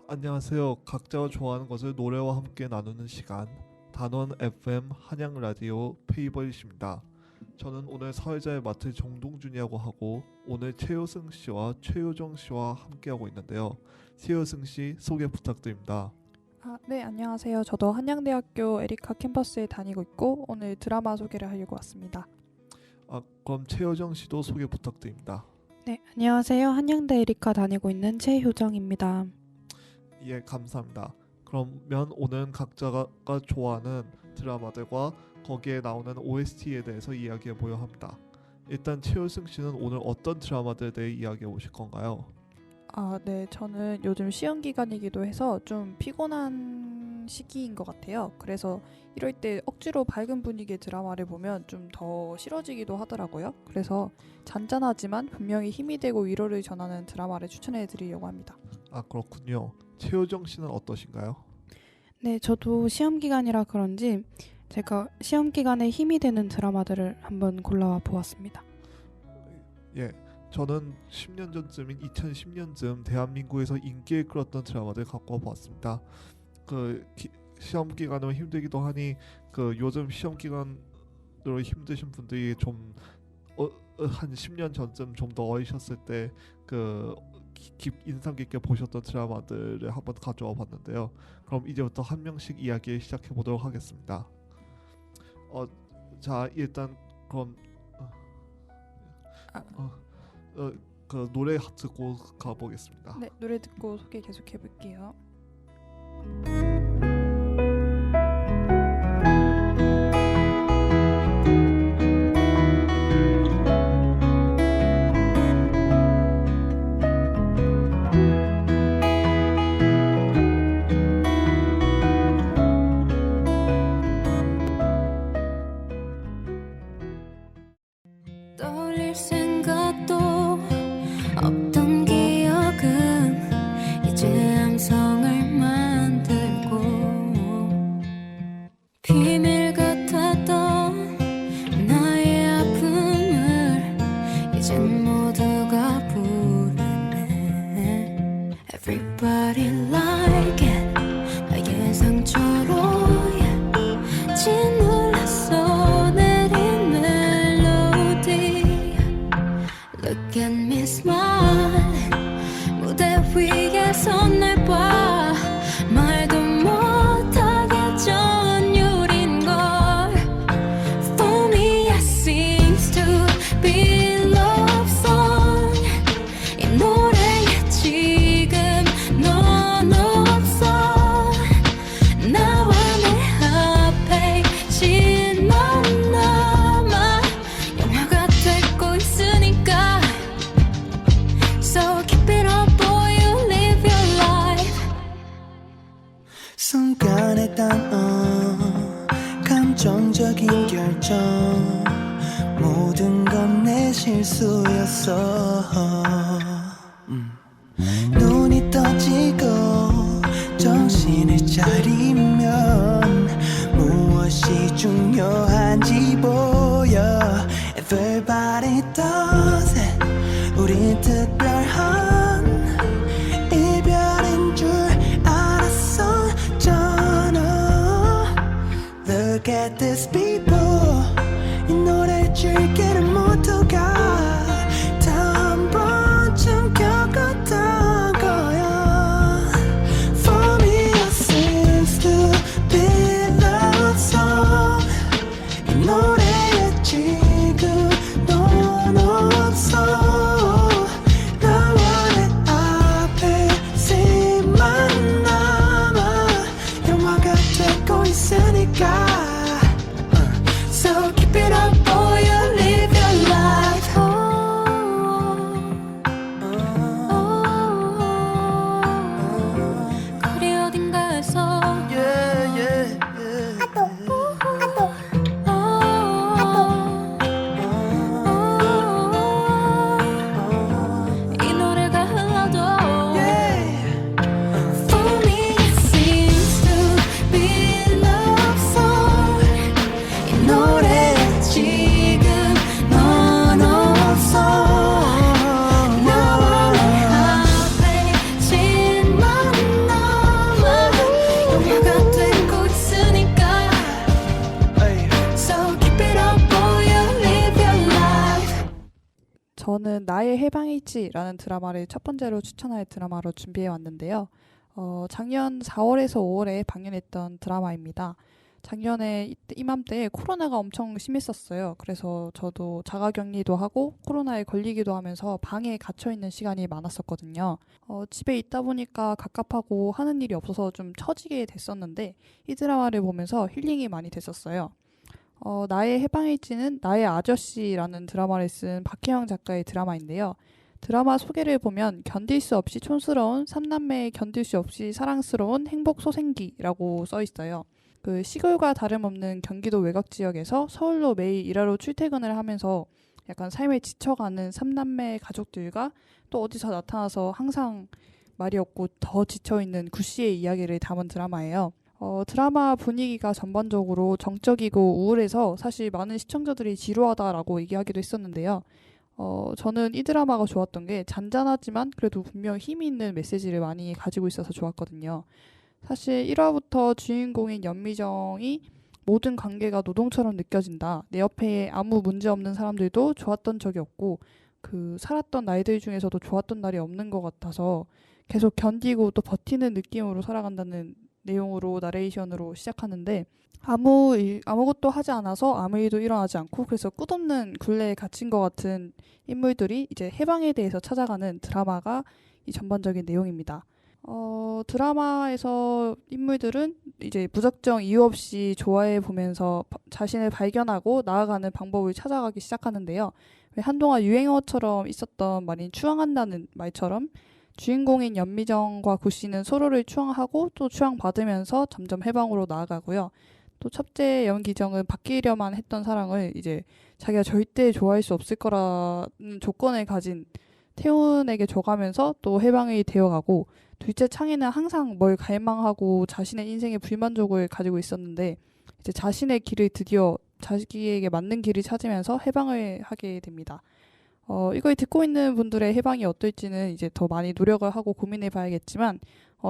안녕하세요. 각자가 좋아하는 것을 노래와 함께 나누는 시간 단원 FM 한양 라디오 페이버릿입니다. 저는 오늘 사회자의 맡을 정동준이라고 하고 오늘 최효승 씨와 최효정 씨와 함께하고 있는데요. 최효승 씨 소개 부탁드립니다. 네, 안녕하세요. 저도 한양대학교 에리카 캠퍼스에 다니고 있고 오늘 드라마 소개를 하려고 왔습니다. 그럼 최효정 씨도 소개 부탁드립니다. 네, 안녕하세요. 한양대 에리카 다니고 있는 최효정입니다. 예, 감사합니다. 그러면 오늘 각자가 좋아하는 드라마들과 거기에 나오는 OST에 대해서 이야기해보려 합니다. 일단 최효승 씨는 오늘 어떤 드라마들에 대해 이야기해 보실 건가요? 네, 저는 요즘 시험 기간이기도 해서 좀 피곤한 시기인 것 같아요. 그래서 이럴 때 억지로 밝은 분위기의 드라마를 보면 좀 더 싫어지기도 하더라고요. 그래서 잔잔하지만 분명히 힘이 되고 위로를 전하는 드라마를 추천해 드리려고 합니다. 그렇군요. 최효정 씨는 어떠신가요? 네, 저도 시험 기간이라 그런지 제가 시험 기간에 힘이 되는 드라마들을 한번 골라와 보았습니다. 예, 저는 10년 전쯤인 2010년쯤 대한민국에서 인기를 끌었던 드라마들 갖고 와봤습니다. 시험 기간은 힘들기도 하니 요즘 시험 기간으로 힘드신 분들이 좀 한 10년 전쯤 좀 더 어리셨을 때 인상 깊게 보셨던 드라마들을 한번 가져와 봤는데요. 그럼 이제부터 한 명씩 이야기 시작해 보도록 하겠습니다. 자, 일단 그럼 노래 듣고 가보겠습니다. 네, 노래 듣고 소개 계속해 볼게요. 떠올릴 생각도 없던 기억은 이제 함성을 만들고 비밀 같았던 나의 아픔을 이젠 모두가 부르네. Everybody like it 나의 상처로 짓눌렀어 내린 멜로디. Look at me smile 무대 위에서 날 봐 말도 못하게 전율인걸. For me it seems to be love song. 이 노래에 지금 넌 없어. 나와 내 앞에 진만 남아 영화가 되고 있으니까. So keep it up boy you live your life. 순간의 단어 감정적인 결정 모든 건 내 실수였어. 눈이 떠지고 정신을 차리면 무엇이 중요한지 보여. Everybody does it 우린 특별한 이별인 줄 알았었잖아. Look at these people 이 노래를 즐기는 모두가 다 한 번 나의 해방일지라는 드라마를 첫 번째로 추천할 드라마로 준비해 왔는데요. 작년 4월에서 5월에 방영했던 드라마입니다. 작년에 이맘때 코로나가 엄청 심했었어요. 그래서 저도 자가격리도 하고 코로나에 걸리기도 하면서 방에 갇혀있는 시간이 많았었거든요. 집에 있다 보니까 갑갑하고 하는 일이 없어서 좀 처지게 됐었는데 이 드라마를 보면서 힐링이 많이 됐었어요. 나의 해방일지는 나의 아저씨라는 드라마를 쓴 박혜영 작가의 드라마인데요. 드라마 소개를 보면 견딜 수 없이 촌스러운 삼남매의 견딜 수 없이 사랑스러운 행복 소생기라고 써 있어요. 그 시골과 다름없는 경기도 외곽 지역에서 서울로 매일 일하러 출퇴근을 하면서 약간 삶에 지쳐가는 삼남매 가족들과 또 어디서 나타나서 항상 말이 없고 더 지쳐있는 구씨의 이야기를 담은 드라마예요. 드라마 분위기가 전반적으로 정적이고 우울해서 사실 많은 시청자들이 지루하다라고 얘기하기도 했었는데요. 저는 이 드라마가 좋았던 게 잔잔하지만 그래도 분명 힘이 있는 메시지를 많이 가지고 있어서 좋았거든요. 사실 1화부터 주인공인 연미정이 모든 관계가 노동처럼 느껴진다. 내 옆에 아무 문제 없는 사람들도 좋았던 적이 없고 그 살았던 날들 중에서도 좋았던 날이 없는 것 같아서 계속 견디고 또 버티는 느낌으로 살아간다는 내용으로 나레이션으로 시작하는데 아무것도 하지 않아서 아무 일도 일어나지 않고 그래서 끝없는 굴레에 갇힌 것 같은 인물들이 이제 해방에 대해서 찾아가는 드라마가 이 전반적인 내용입니다. 드라마에서 인물들은 이제 무작정 이유 없이 좋아해 보면서 자신을 발견하고 나아가는 방법을 찾아가기 시작하는데요. 한동안 유행어처럼 있었던 말인 추앙한다는 말처럼 주인공인 연미정과 구씨는 서로를 추앙하고 또 추앙받으면서 점점 해방으로 나아가고요. 또 첫째 연기정은 바뀌려만 했던 사랑을 이제 자기가 절대 좋아할 수 없을 거라는 조건을 가진 태훈에게 줘가면서 또 해방이 되어가고 둘째 창희는 항상 뭘 갈망하고 자신의 인생에 불만족을 가지고 있었는데 이제 자신의 길을 드디어 자기에게 맞는 길을 찾으면서 해방을 하게 됩니다. 이걸 듣고 있는 분들의 해방이 어떨지는 이제 더 많이 노력을 하고 고민해 봐야겠지만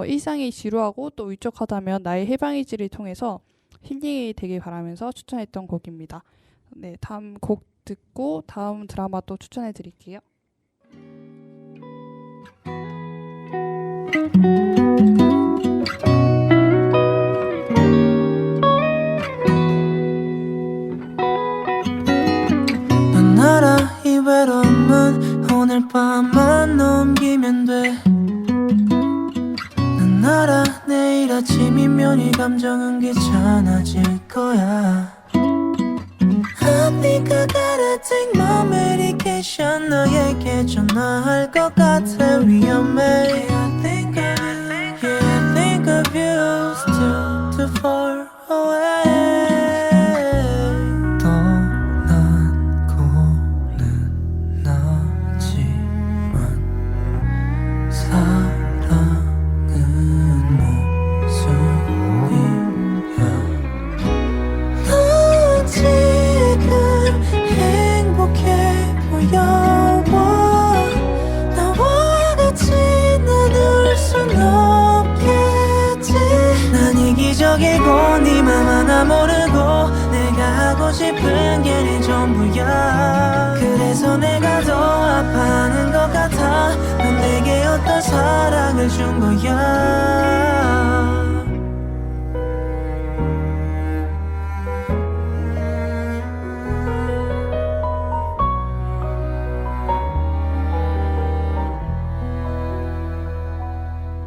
일상이 지루하고 또 울적하다면 나의 해방일지를 통해서 힐링이 되길 바라면서 추천했던 곡입니다. 네, 다음 곡 듣고 다음 드라마 또 추천해 드릴게요. 넌 알아 이 외로움은 오늘 밤만 넘기면 돼. 넌 알아 내일 아침이면 이 감정은 귀찮아질 거야. I think I gotta take my medication. 너에게 전화할 것 같아 위험해. Yeah, I think of you still too far away. 떠나고는 나지만 사랑은 모순이야. 너 지금 행복해 보여. 나와 같이 나눌 순 없겠지. 난 이기적이고 네 맘 하나 모르고 내가 하고 싶은 게 네 전부야. 그래서 내가 더 아파하는 것 같아. 넌 내게 어떤 사랑을 준 거야.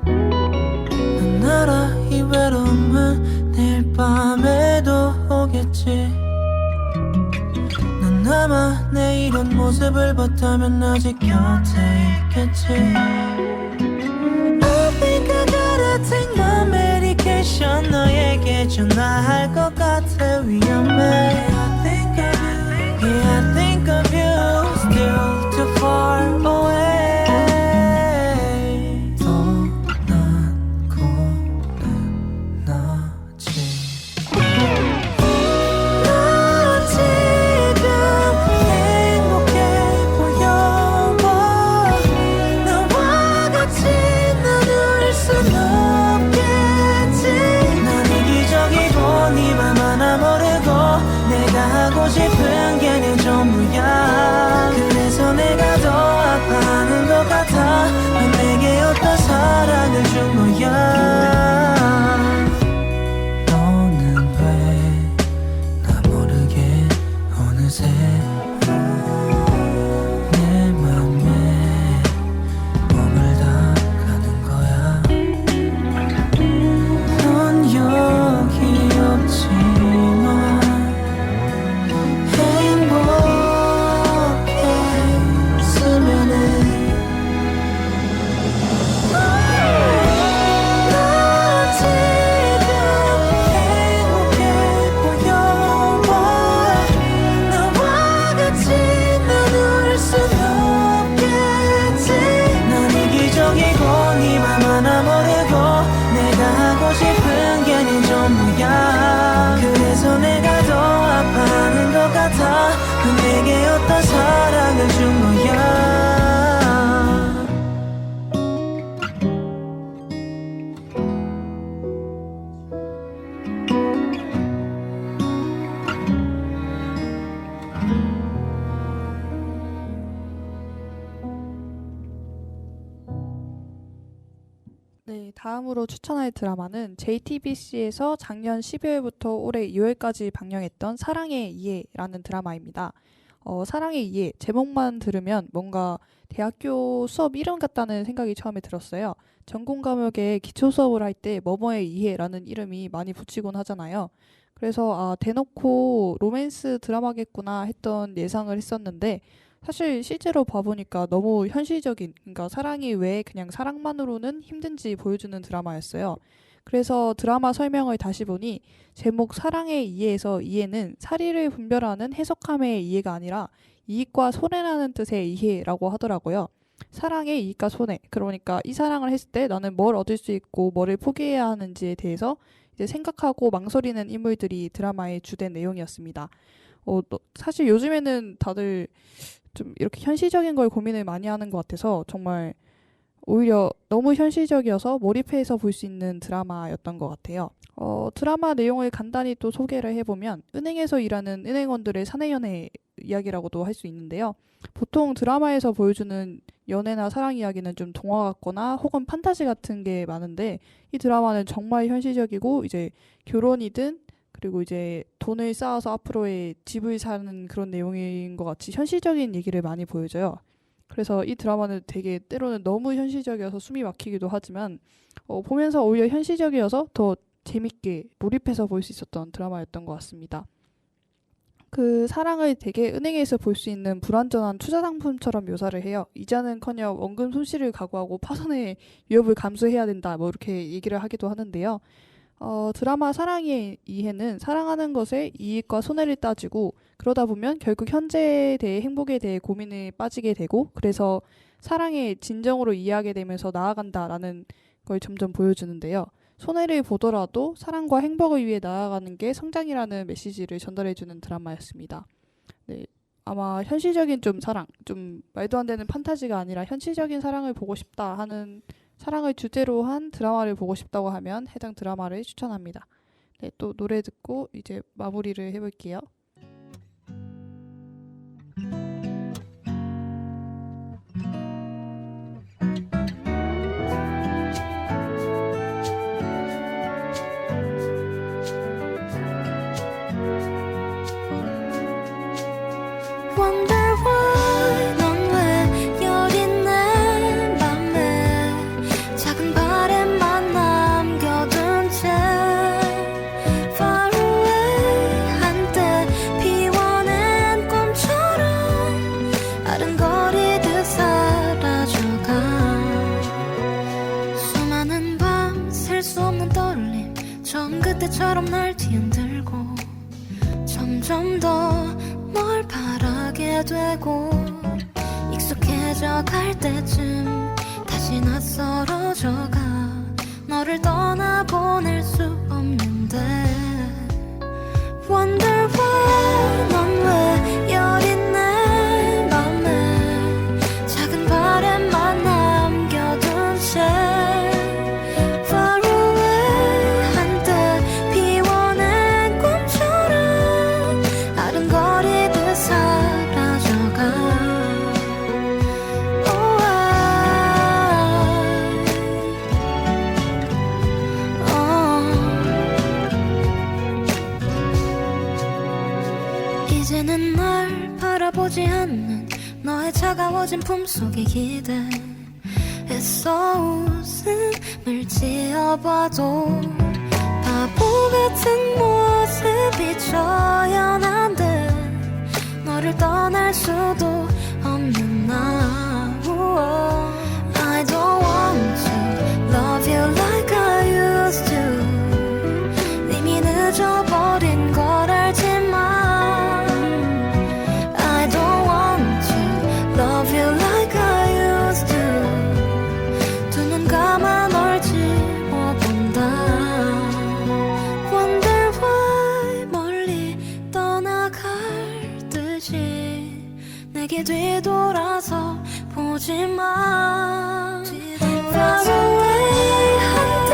넌 알아 이 외로움은 내일 밤에도 오겠지. 넌 아마 내 이런 모습을 봤다면 아직 곁에 있겠지. I think I gotta take my medication. 너에게 전화할 것 같아 위험해. Yeah, I think of you still too far away. 떠나고는 나지. 너 지금 행복해 보여. 나와 같이 나눌 순 없겠지. 난 이기적이고 네 맘 하나 어떤 사랑을 준 거야. 너는 왜 나 모르게 어느새 내 맘에 머물다 가는 거야. 넌 여기 없지만 행복해 있으면 해. 나 지금 행복해 보여와. 너와 같이 나눌 순 없겠지. 넌 이기적이고 네 맘 하나 모르고 내가 하고 싶은 게 네 전부야. 그래서 내가 더 아파하는 것 같아. 넌 내게 어떤 사랑을 준 거야. 네, 다음으로 추천할 드라마는 JTBC에서 작년 12월부터 올해 2월까지 방영했던 사랑의 이해라는 드라마입니다. 사랑의 이해 제목만 들으면 뭔가 대학교 수업 이름 같다는 생각이 처음에 들었어요. 전공 과목에 기초 수업을 할 때 뭐뭐의 이해라는 이름이 많이 붙이곤 하잖아요. 그래서 대놓고 로맨스 드라마겠구나 했던 예상을 했었는데 사실 실제로 봐보니까 너무 현실적인, 그러니까 사랑이 왜 그냥 사랑만으로는 힘든지 보여주는 드라마였어요. 그래서 드라마 설명을 다시 보니 제목 사랑의 이해에서 이해는 사리를 분별하는 해석함의 이해가 아니라 이익과 손해라는 뜻의 이해라고 하더라고요. 사랑의 이익과 손해, 그러니까 이 사랑을 했을 때 나는 뭘 얻을 수 있고 뭐를 포기해야 하는지에 대해서 이제 생각하고 망설이는 인물들이 드라마의 주된 내용이었습니다. 사실 요즘에는 다들 좀 이렇게 현실적인 걸 고민을 많이 하는 것 같아서 정말 오히려 너무 현실적이어서 몰입해서 볼 수 있는 드라마였던 것 같아요. 드라마 내용을 간단히 또 소개를 해보면 은행에서 일하는 은행원들의 사내연애 이야기라고도 할 수 있는데요. 보통 드라마에서 보여주는 연애나 사랑 이야기는 좀 동화 같거나 혹은 판타지 같은 게 많은데 이 드라마는 정말 현실적이고 이제 결혼이든 그리고 이제 돈을 쌓아서 앞으로의 집을 사는 그런 내용인 것 같이 현실적인 얘기를 많이 보여줘요. 그래서 이 드라마는 되게 때로는 너무 현실적이어서 숨이 막히기도 하지만 보면서 오히려 현실적이어서 더 재밌게 몰입해서 볼 수 있었던 드라마였던 것 같습니다. 그 사랑을 되게 은행에서 볼 수 있는 불완전한 투자 상품처럼 묘사를 해요. 이자는커녕 원금 손실을 각오하고 파산의 위협을 감수해야 된다, 뭐 이렇게 얘기를 하기도 하는데요. 드라마 사랑의 이해는 사랑하는 것의 이익과 손해를 따지고 그러다 보면 결국 현재에 대해 행복에 대해 고민에 빠지게 되고 그래서 사랑에 진정으로 이해하게 되면서 나아간다라는 걸 점점 보여주는데요. 손해를 보더라도 사랑과 행복을 위해 나아가는 게 성장이라는 메시지를 전달해주는 드라마였습니다. 네, 아마 현실적인 좀 사랑, 좀 말도 안 되는 판타지가 아니라 현실적인 사랑을 보고 싶다 하는 사랑을 주제로 한 드라마를 보고 싶다고 하면 해당 드라마를 추천합니다. 네, 또 노래 듣고 이제 마무리를 해볼게요. Wonder why 넌 왜 여린 내 맘에 작은 바램만 남겨둔 채 Far away 한때 피워낸 꿈처럼 아른거리듯 사라져가 수많은 밤 셀 수 없는 떨림 처음 그때처럼 날 뒤흔들고 점점 더 널 바라게 되고 익숙해져 갈 때쯤 다시 낯설어져가 너를 떠나보낼 수 없는데 Wonder why 넌 왜 여린 내 맘에 작은 바램만 남겨둔 채 Far away 한때 피워낸 꿈처럼 아른거리듯 사라져가 Oh 젖은 품속에 기대 애써 웃음을 지어봐도 바보 같은 모습이 초연한데 너를 떠날 수도 없는 나 I don't want to love you like I used to 이미 늦어버린 걸 알지만 I don't want to love you like I used to 두 눈 감아 널 지워본다 Wonder why 멀리 떠나갈 듯이 내게 뒤돌아서 보지마 Far away 한때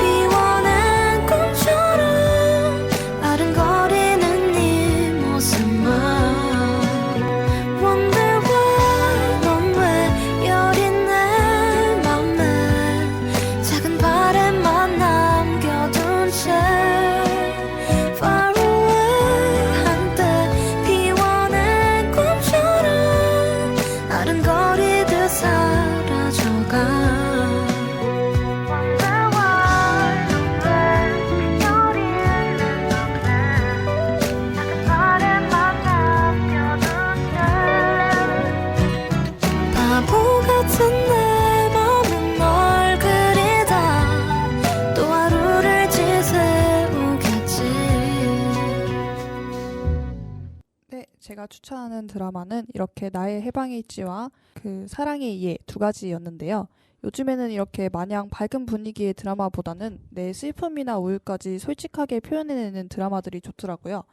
비워낸 꿈처럼 아른거리는 네 모습만 Wonder why 넌 왜 여린 내 맘에 작은 바램만 남겨둔 채 Far away 한때 비워낸 꿈처럼 아른거리듯 사라져가 Wonder why 넌 왜 여린 내 맘에 작은 바램만 남겨둔 채 바보 같은 내 맘은 널 그리다 또 하루를 지새우겠지 네, 제가 추천하는 드라마는 이렇게 나의 해방의 있지와 그 사랑의 이해 두 가지였는데요. 요즘에는 이렇게 마냥 밝은 분위기의 드라마보다는 내 슬픔이나 우울까지 솔직하게 표현해내는 드라마들이 좋더라고요.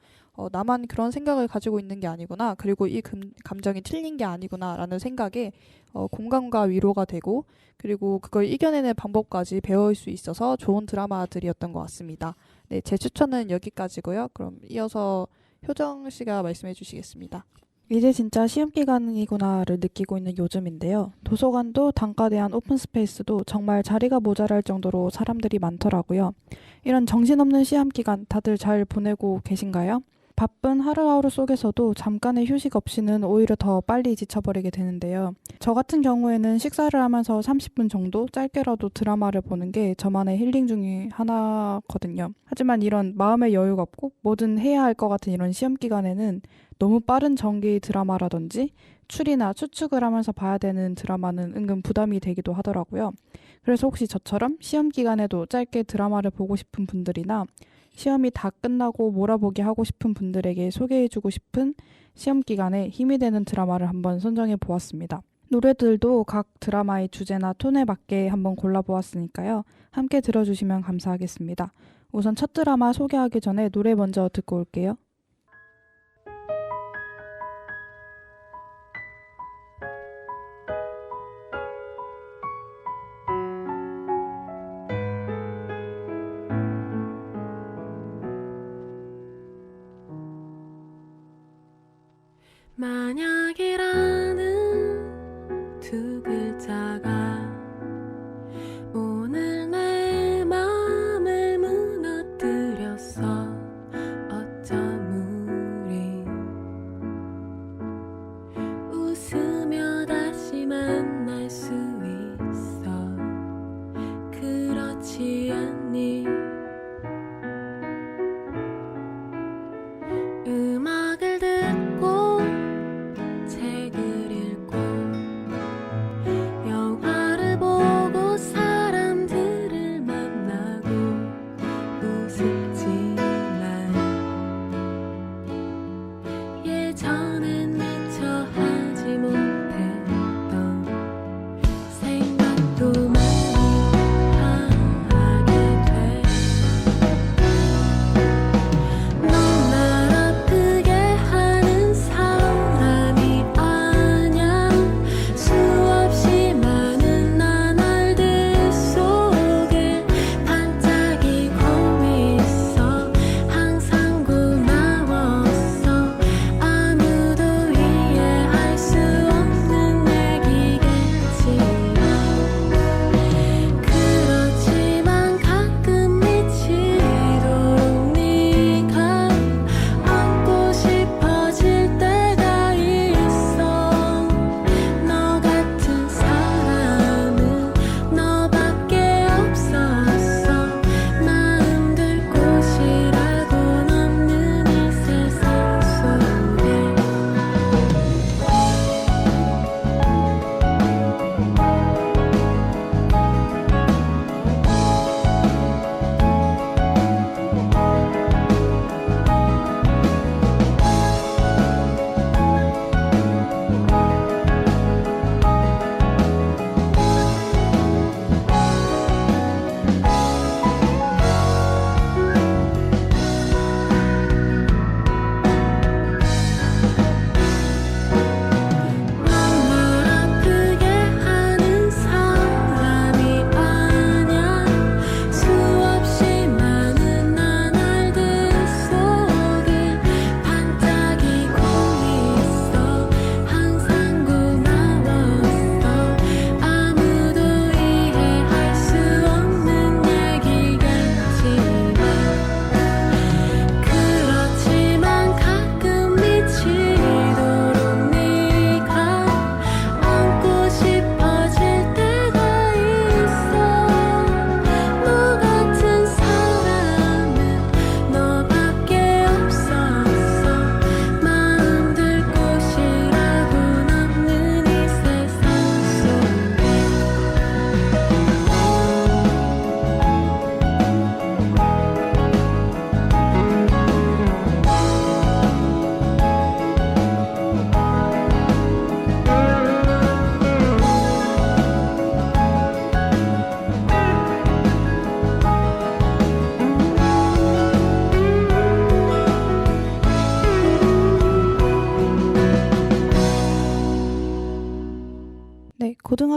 나만 그런 생각을 가지고 있는 게 아니구나. 그리고 이 감정이 틀린 게 아니구나. 라는 생각에 공감과 위로가 되고 그리고 그걸 이겨내는 방법까지 배울 수 있어서 좋은 드라마들이었던 것 같습니다. 네, 제 추천은 여기까지고요. 그럼 이어서 효정 씨가 말씀해 주시겠습니다. 이제 진짜 시험 기간이구나를 느끼고 있는 요즘인데요. 도서관도 단과대한 오픈스페이스도 정말 자리가 모자랄 정도로 사람들이 많더라고요. 이런 정신없는 시험 기간 다들 잘 보내고 계신가요? 바쁜 하루하루 속에서도 잠깐의 휴식 없이는 오히려 더 빨리 지쳐버리게 되는데요. 저 같은 경우에는 식사를 하면서 30분 정도 짧게라도 드라마를 보는 게 저만의 힐링 중에 하나거든요. 하지만 이런 마음의 여유가 없고 뭐든 해야 할 것 같은 이런 시험 기간에는 너무 빠른 전기 드라마라든지 추리나 추측을 하면서 봐야 되는 드라마는 은근 부담이 되기도 하더라고요. 그래서 혹시 저처럼 시험 기간에도 짧게 드라마를 보고 싶은 분들이나 시험이 다 끝나고 몰아보기 하고 싶은 분들에게 소개해주고 싶은 시험 기간에 힘이 되는 드라마를 한번 선정해 보았습니다. 노래들도 각 드라마의 주제나 톤에 맞게 한번 골라보았으니까요. 함께 들어주시면 감사하겠습니다. 우선 첫 드라마 소개하기 전에 노래 먼저 듣고 올게요. 만약이라는 두 글자가 오늘 내 맘을 무너뜨렸어 어쩜 우리 웃으며 다시 만날 수 있어 그렇지 않니 음악을 듣고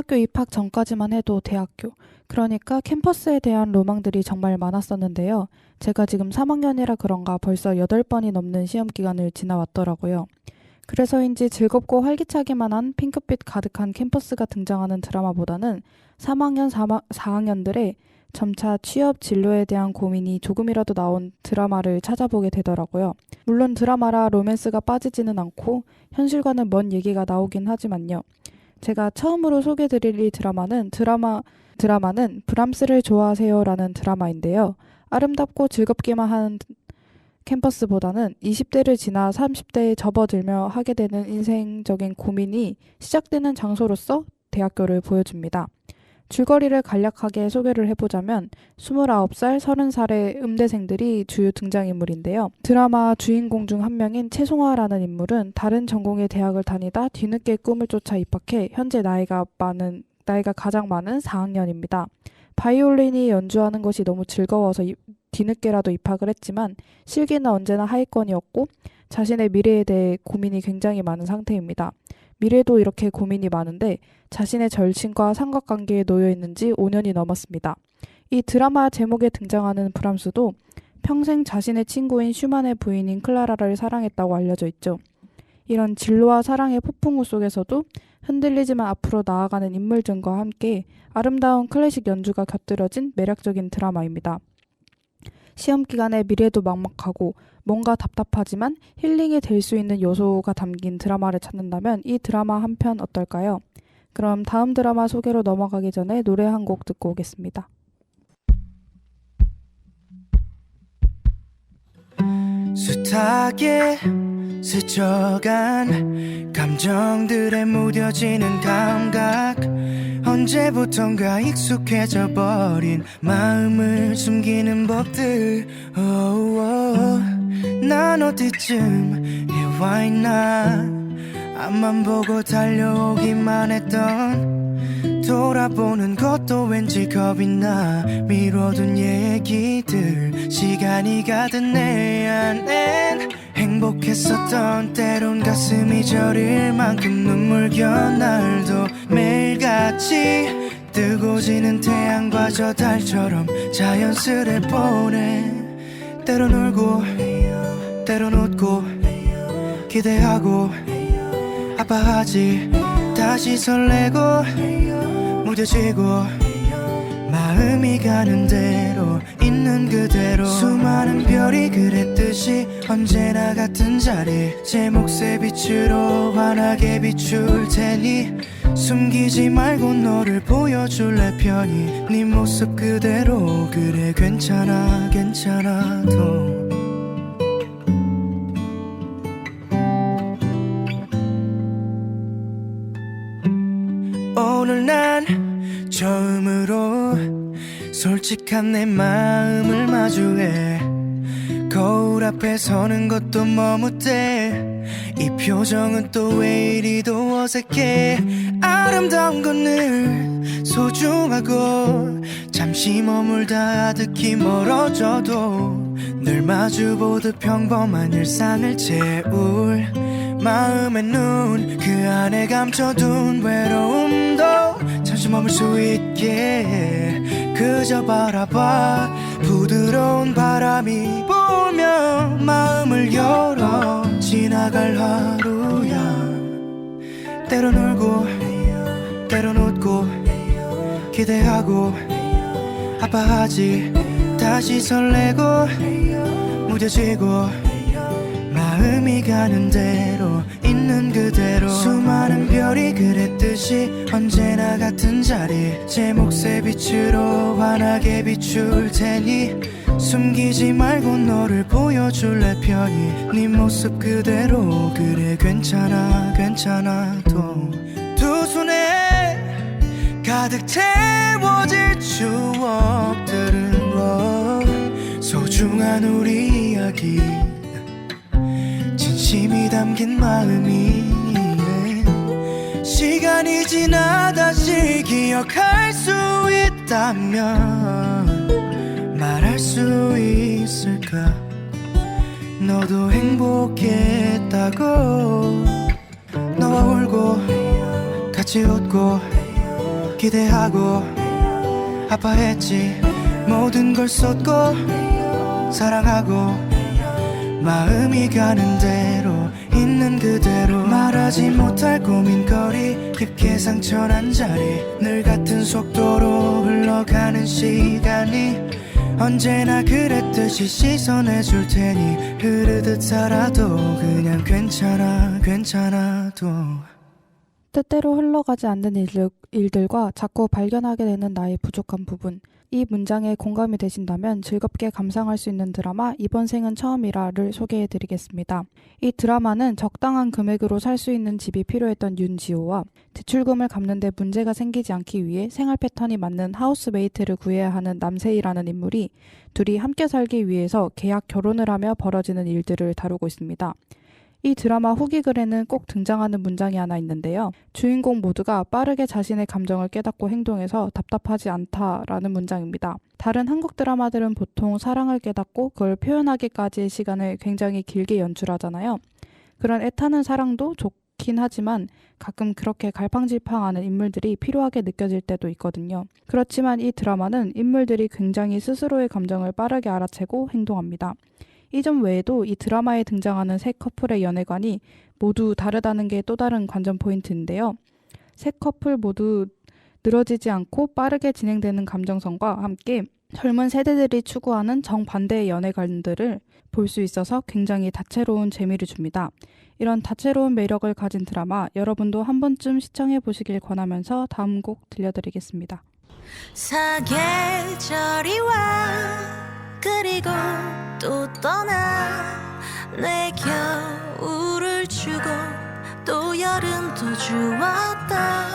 중학교 입학 전까지만 해도 대학교, 그러니까 캠퍼스에 대한 로망들이 정말 많았었는데요. 제가 지금 3학년이라 그런가 벌써 8번이 넘는 시험 기간을 지나왔더라고요. 그래서인지 즐겁고 활기차기만 한 핑크빛 가득한 캠퍼스가 등장하는 드라마보다는 3학년, 4학년들의 점차 취업 진로에 대한 고민이 조금이라도 나온 드라마를 찾아보게 되더라고요. 물론 드라마라 로맨스가 빠지지는 않고 현실과는 먼 얘기가 나오긴 하지만요. 제가 처음으로 소개드릴 이 드라마는 브람스를 좋아하세요라는 드라마인데요. 아름답고 즐겁기만 한 캠퍼스보다는 20대를 지나 30대에 접어들며 하게 되는 인생적인 고민이 시작되는 장소로서 대학교를 보여줍니다. 줄거리를 간략하게 소개를 해보자면 29살, 30살의 음대생들이 주요 등장인물인데요. 드라마 주인공 중 한 명인 채송화라는 인물은 다른 전공의 대학을 다니다 뒤늦게 꿈을 쫓아 입학해 현재 나이가 가장 많은 4학년입니다. 바이올린이 연주하는 것이 너무 즐거워서 뒤늦게라도 입학을 했지만 실기는 언제나 하위권이었고 자신의 미래에 대해 고민이 굉장히 많은 상태입니다. 미래도 이렇게 고민이 많은데 자신의 절친과 삼각관계에 놓여 있는 지 5년이 넘었습니다. 이 드라마 제목에 등장하는 브람스도 평생 자신의 친구인 슈만의 부인인 클라라를 사랑했다고 알려져 있죠. 이런 진로와 사랑의 폭풍우 속에서도 흔들리지만 앞으로 나아가는 인물들과 함께 아름다운 클래식 연주가 곁들여진 매력적인 드라마입니다. 시험 기간에 미래도 막막하고 뭔가 답답하지만 힐링이 될 수 있는 요소가 담긴 드라마를 찾는다면 이 드라마 한 편 어떨까요? 그럼 다음 드라마 소개로 넘어가기 전에 노래 한 곡 듣고 오겠습니다. 숱하게 스쳐간 감정들에 무뎌지는 감각, 언제부턴가 익숙해져 버린 마음을 숨기는 법들. 난 어디쯤 와 있나, 앞만 보고 달려오기만 했던, 돌아보는 것도 왠지 겁이 나. 미뤄둔 얘기들, 시간이 가든 내 안엔 행복했었던, 때론 가슴이 저릴 만큼 눈물겨운 날도 매일같이 뜨고 지는 태양과 저 달처럼 자연스레 보내. 때론 울고 때론 웃고 기대하고 아파하지, 다시 설레고 무뎌지고 마음이 가는 대로 있는 그대로. 수많은 별이 그랬듯이 언제나 같은 자리, 제 몫의 빛으로 환하게 비출 테니 숨기지 말고 너를 보여줄래 편히. 네 모습 그대로, 그래 괜찮아 괜찮아도. 오늘 난 처음으로 솔직한 내 마음을 마주해. 거울 앞에 서는 것도 머뭇대. 이 표정은 또 왜 이리도 어색해. 아름다운 건 늘 소중하고 잠시 머물다 아득히 멀어져도 늘 마주보듯 평범한 일상을 채울 마음의 눈, 그 안에 감춰둔 외로움도 잠시 머물 수 있게 그저 바라봐. 부드러운 바람이 불면 마음을 열어 지나갈 하루야. 때론 울고 때론 웃고 기대하고 아파하지, 다시 설레고 무뎌지고 마음이 가는 대로 있는 그대로. 수많은 별이 그랬듯이 언제나 같은 자리, 제 몫의 빛으로 환하게 비출 테니 숨기지 말고 너를 보여줄래 편히. 네 모습 그대로, 그래 괜찮아 괜찮아도. 두 손에 가득 채워질 추억들은 소중한 우리 이야기, 진심이 담긴 마음이 시간이 지나 다시 기억할 수 있다면 말할 수 있을까. 너도 행복했다고. 너와 울고 같이 웃고 기대하고 아파했지. 모든 걸 쏟고 사랑하고 마음이 가는 대로 있는 그대로 말하지 못할 고민거리 깊게 상처난 자리 늘 같은 속도로 흘러가는 시간이 언제나 그랬듯이 씻어내 줄 테니 흐르듯 살아도 그냥 괜찮아 괜찮아도 뜻대로 흘러가지 않는 일들과 자꾸 발견하게 되는 나의 부족한 부분. 이 문장에 공감이 되신다면 즐겁게 감상할 수 있는 드라마 이번 생은 처음이라를 소개해드리겠습니다. 이 드라마는 적당한 금액으로 살 수 있는 집이 필요했던 윤지호와 대출금을 갚는 데 문제가 생기지 않기 위해 생활 패턴이 맞는 하우스메이트를 구해야 하는 남세희라는 인물이 둘이 함께 살기 위해서 계약 결혼을 하며 벌어지는 일들을 다루고 있습니다. 이 드라마 후기글에는 꼭 등장하는 문장이 하나 있는데요. 주인공 모두가 빠르게 자신의 감정을 깨닫고 행동해서 답답하지 않다라는 문장입니다. 다른 한국 드라마들은 보통 사랑을 깨닫고 그걸 표현하기까지의 시간을 굉장히 길게 연출하잖아요. 그런 애타는 사랑도 좋긴 하지만 가끔 그렇게 갈팡질팡하는 인물들이 필요하게 느껴질 때도 있거든요. 그렇지만 이 드라마는 인물들이 굉장히 스스로의 감정을 빠르게 알아채고 행동합니다. 이 점 외에도 이 드라마에 등장하는 세 커플의 연애관이 모두 다르다는 게 또 다른 관전 포인트인데요. 세 커플 모두 늘어지지 않고 빠르게 진행되는 감정선과 함께 젊은 세대들이 추구하는 정반대의 연애관들을 볼 수 있어서 굉장히 다채로운 재미를 줍니다. 이런 다채로운 매력을 가진 드라마 여러분도 한 번쯤 시청해 보시길 권하면서 다음 곡 들려드리겠습니다. 사계절이 와 그리고 또 떠나 내 겨울을 주고 또 여름도 주었다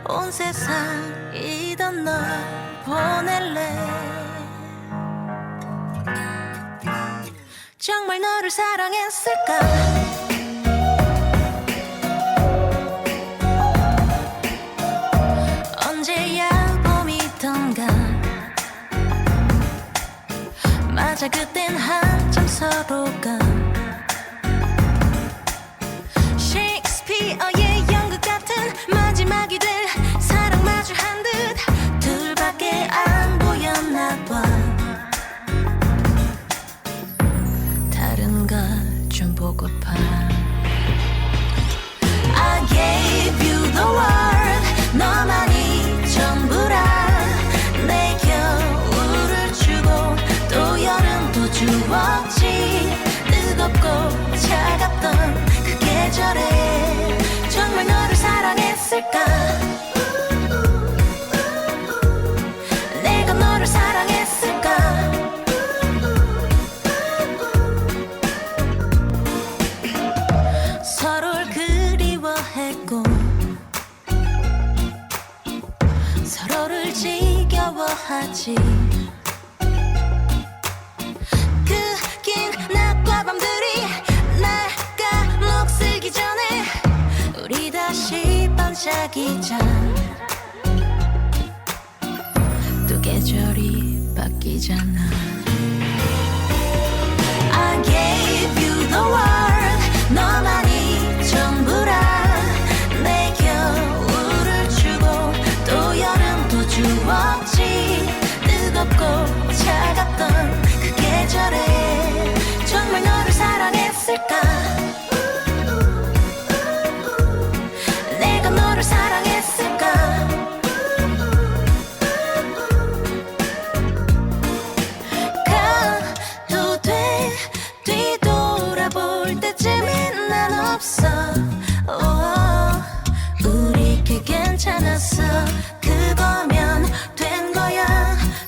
온 세상이던 널 보낼래 정말 너를 사랑했을까 언제야 봄이던가 맞아 그땐 한참 서로가 셰익스피어의 연극 같은 마지막이 될 사랑 마주한 듯 둘밖에 안 보였나 봐 다른 걸 좀 보고파 I gave you the world 너만이 전부라 내 겨울을 주고 또 여름도 주었지 뜨겁고 차갑던 그 계절에 정말 너를 사랑했을까 내가 너를 사랑했을까 서로를 그리워했고 서로를 지겨워하지 우리 다시 반짝이자 또 계절이 바뀌잖아 I gave you the world 너만이 전부라 내 겨울을 주고 또 여름도 주었지 뜨겁고 차갑던 그 계절에 정말 너를 사랑했을까 너를 사랑했을까 가도 돼 뒤돌아볼 때쯤엔 난 없어 우리께 괜찮았어 그거면 된 거야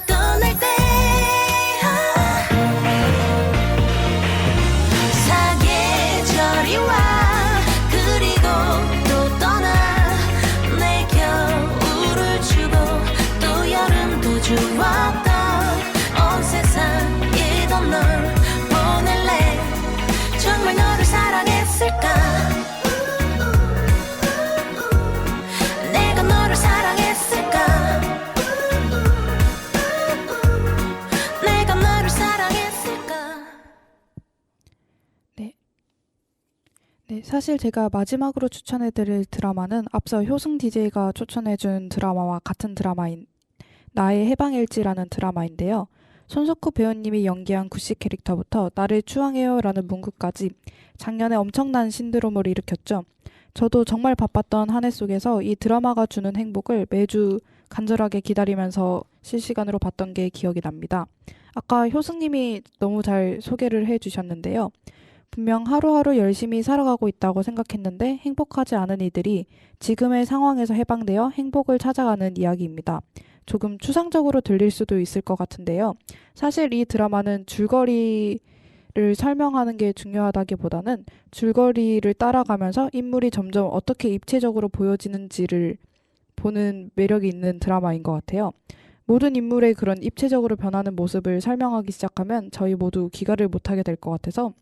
떠날 때 사계 네, 사실 제가 마지막으로 추천해드릴 드라마는 앞서 효승 DJ가 추천해준 드라마와 같은 드라마인 나의 해방일지라는 드라마인데요. 손석구 배우님이 연기한 구씨 캐릭터부터 나를 추앙해요라는 문구까지 작년에 엄청난 신드롬을 일으켰죠. 저도 정말 바빴던 한 해 속에서 이 드라마가 주는 행복을 매주 간절하게 기다리면서 실시간으로 봤던 게 기억이 납니다. 아까 효승님이 너무 잘 소개를 해주셨는데요. 분명 하루하루 열심히 살아가고 있다고 생각했는데 행복하지 않은 이들이 지금의 상황에서 해방되어 행복을 찾아가는 이야기입니다. 조금 추상적으로 들릴 수도 있을 것 같은데요. 사실 이 드라마는 줄거리를 설명하는 게 중요하다기보다는 줄거리를 따라가면서 인물이 점점 어떻게 입체적으로 보여지는지를 보는 매력이 있는 드라마인 것 같아요. 모든 인물의 그런 입체적으로 변하는 모습을 설명하기 시작하면 저희 모두 기가를 못하게 될 것 같아서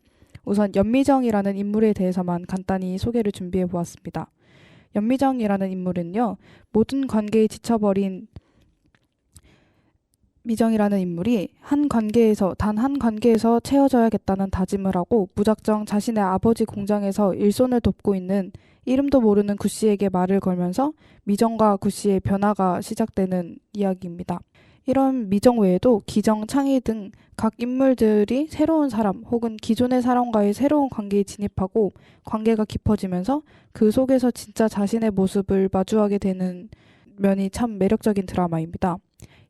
우선 연미정이라는 인물에 대해서만 간단히 소개를 준비해 보았습니다. 연미정이라는 인물은요, 모든 관계에 지쳐버린 미정이라는 인물이 단 한 관계에서 채워져야겠다는 다짐을 하고 무작정 자신의 아버지 공장에서 일손을 돕고 있는 이름도 모르는 구씨에게 말을 걸면서 미정과 구씨의 변화가 시작되는 이야기입니다. 이런 미정 외에도 기정, 창희 등 각 인물들이 새로운 사람 혹은 기존의 사람과의 새로운 관계에 진입하고 관계가 깊어지면서 그 속에서 진짜 자신의 모습을 마주하게 되는 면이 참 매력적인 드라마입니다.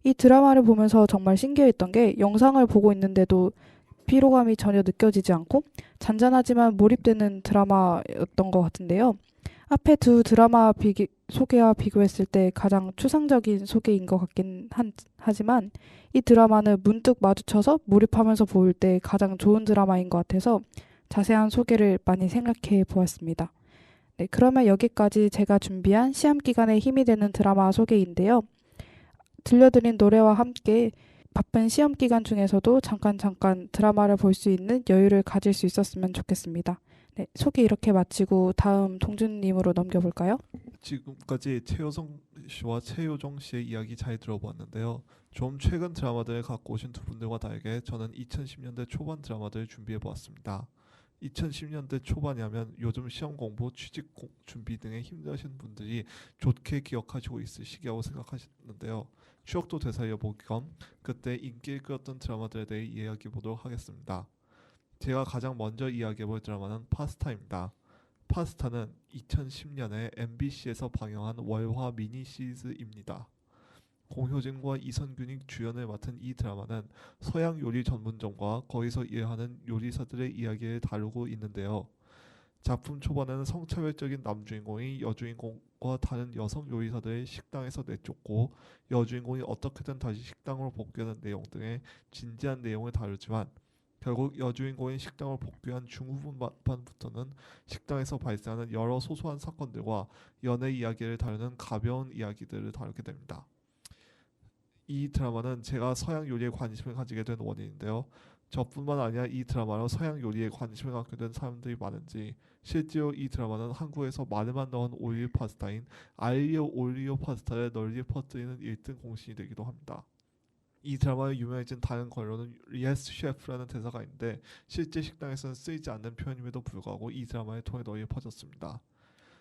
이 드라마를 보면서 정말 신기했던 게 영상을 보고 있는데도 피로감이 전혀 느껴지지 않고 잔잔하지만 몰입되는 드라마였던 것 같은데요. 앞에 두 드라마 소개와 비교했을 때 가장 추상적인 소개인 것 같긴 하지만 이 드라마는 문득 마주쳐서 몰입하면서 볼 때 가장 좋은 드라마인 것 같아서 자세한 소개를 많이 생각해 보았습니다. 네, 그러면 여기까지 제가 준비한 시험 기간에 힘이 되는 드라마 소개인데요. 들려드린 노래와 함께 바쁜 시험 기간 중에서도 잠깐 드라마를 볼 수 있는 여유를 가질 수 있었으면 좋겠습니다. 네, 소개 이렇게 마치고 다음 동준님으로 넘겨볼까요? 지금까지 최효성 씨와 최효정 씨의 이야기 잘 들어보았는데요. 좀 최근 드라마들을 갖고 오신 두 분들과 다르게 저는 2010년대 초반 드라마들을 준비해 보았습니다. 2010년대 초반이라면 요즘 시험 공부, 취직 준비 등에 힘드신 분들이 좋게 기억하시고 있을 시기라고 생각하시는데요. 추억도 되살려보기 겸 그때 인기를 끌었던 드라마들에 대해 이야기해 보도록 하겠습니다. 제가 가장 먼저 이야기해볼 드라마는 파스타입니다. 파스타는 2010년에 MBC에서 방영한 월화 미니 시리즈입니다. 공효진과 이선균이 주연을 맡은 이 드라마는 서양 요리 전문점과 거기서 일하는 요리사들의 이야기를 다루고 있는데요. 작품 초반에는 성차별적인 남주인공이 여주인공과 다른 여성 요리사들의 식당에서 내쫓고 여주인공이 어떻게든 다시 식당으로 복귀하는 내용 등의 진지한 내용을 다루지만 결국 여주인공인 식당을 복귀한 중후반부터는 식당에서 발생하는 여러 소소한 사건들과 연애 이야기를 다루는 가벼운 이야기들을 다루게 됩니다. 이 드라마는 제가 서양 요리에 관심을 가지게 된 원인인데요. 저뿐만 아니라 이 드라마로 서양 요리에 관심을 갖게 된 사람들이 많은지 실제로 이 드라마는 한국에서 마늘만 넣은 오일 파스타인 알리오 올리오 파스타를 널리 퍼뜨리는 1등 공신이 되기도 합니다. 이 드라마에 유명해진 다른 걸로는 Yes 셰프라는 대사가 있는데 실제 식당에서는 쓰이지 않는 표현임에도 불구하고 이 드라마를 통해 널리 퍼졌습니다.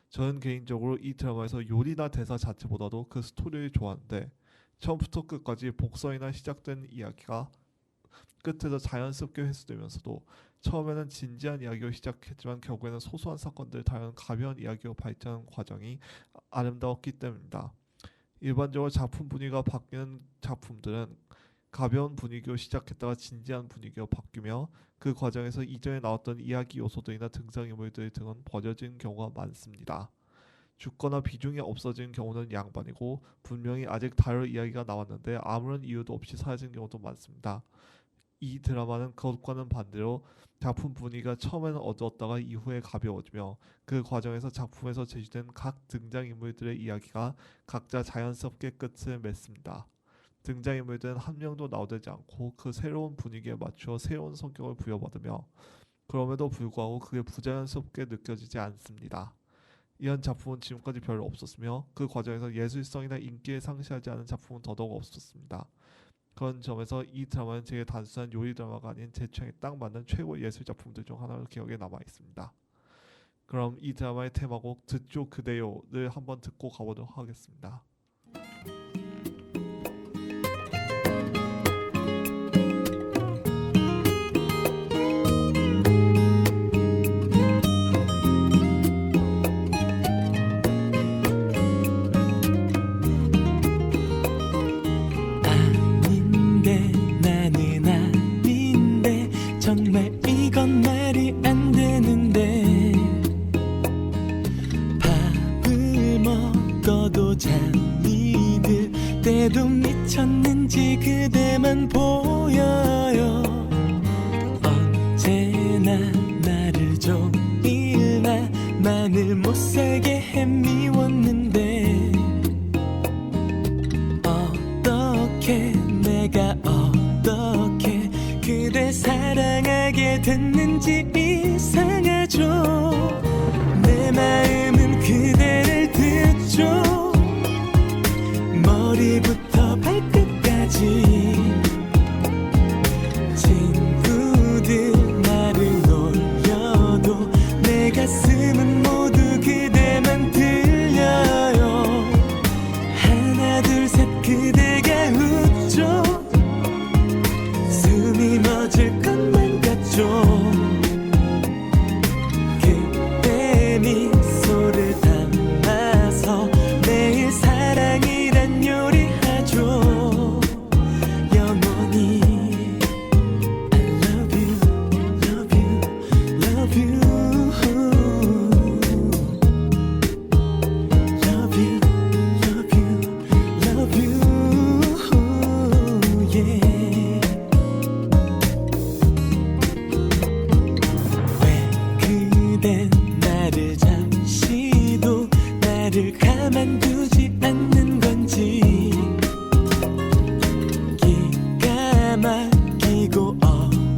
저는 개인적으로 이 드라마에서 요리나 대사 자체보다도 그 스토리를 좋아하는데 처음부터 끝까지 복선이나 시작된 이야기가 끝에서 자연스럽게 회수되면서도 처음에는 진지한 이야기로 시작했지만 결국에는 소소한 사건들을 다루는 가벼운 이야기로 발전하는 과정이 아름다웠기 때문입니다. 일반적으로 작품 분위기가 바뀌는 작품들은 가벼운 분위기로 시작했다가 진지한 분위기로 바뀌며 그 과정에서 이전에 나왔던 이야기 요소들이나 등장인물들 등은 버려진 경우가 많습니다. 죽거나 비중이 없어진 경우는 양반이고 분명히 아직 다룰 이야기가 나왔는데 아무런 이유도 없이 사라진 경우도 많습니다. 이 드라마는 그것과는 반대로 작품 분위기가 처음에는 어두웠다가 이후에 가벼워지며 그 과정에서 작품에서 제시된 각 등장인물들의 이야기가 각자 자연스럽게 끝을 맺습니다. 등장인물들은 한 명도 나오지 않고 그 새로운 분위기에 맞추어 새로운 성격을 부여받으며 그럼에도 불구하고 그게 부자연스럽게 느껴지지 않습니다. 이런 작품은 지금까지 별로 없었으며 그 과정에서 예술성이나 인기에 상실하지 않은 작품은 더더욱 없었습니다. 그런 점에서 이 드라마는 제게 단순한 요리 드라마가 아닌 제 취향에 딱 맞는 최고의 예술 작품들 중 하나로 기억에 남아 있습니다. 그럼 이 드라마의 테마곡 듣죠 그대요를 한번 듣고 가보도록 하겠습니다. 아닌데 나는 아닌데 정말 이건 말이 안 되는데 밥을 먹어도 잠이 들 때도 미쳤는지 그대만 보여요. 언제나 나를 종일 나만을 못살게 헤미웠는데 어떻게 내가 어떻게 그댈 사랑하게 됐는지 이상하죠. 내 마음은 그대를 듣죠. 머리부터 발끝까지 친구들 말을 놀려도 내 가슴은 모두 그대만 들려요. 하나 둘 셋 그대가 웃죠. 숨이 멎을 것만 같죠. 그대 미소를 담아서 매일 사랑이란 요리하죠. 영원히 I love you, love you, love you, love you, love you, love you, yeah. 왜 그댄 나를 잠시도 나를 가만두지 않는 건지 기가 막히고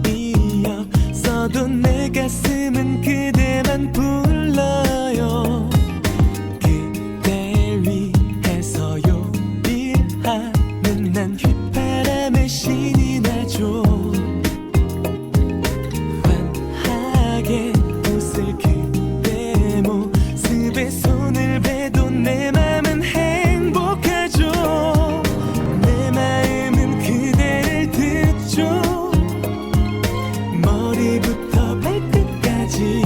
어이없어도 내 가슴은 그대만 불러요. 그댈 위해서 요리하는 난 휘파람에 신이 나죠. 환하게 웃을 그대 모습에 손을 대도 내 맘은 행복하죠. 내 마음은 그대를 듣죠. 머리부터 발끝까지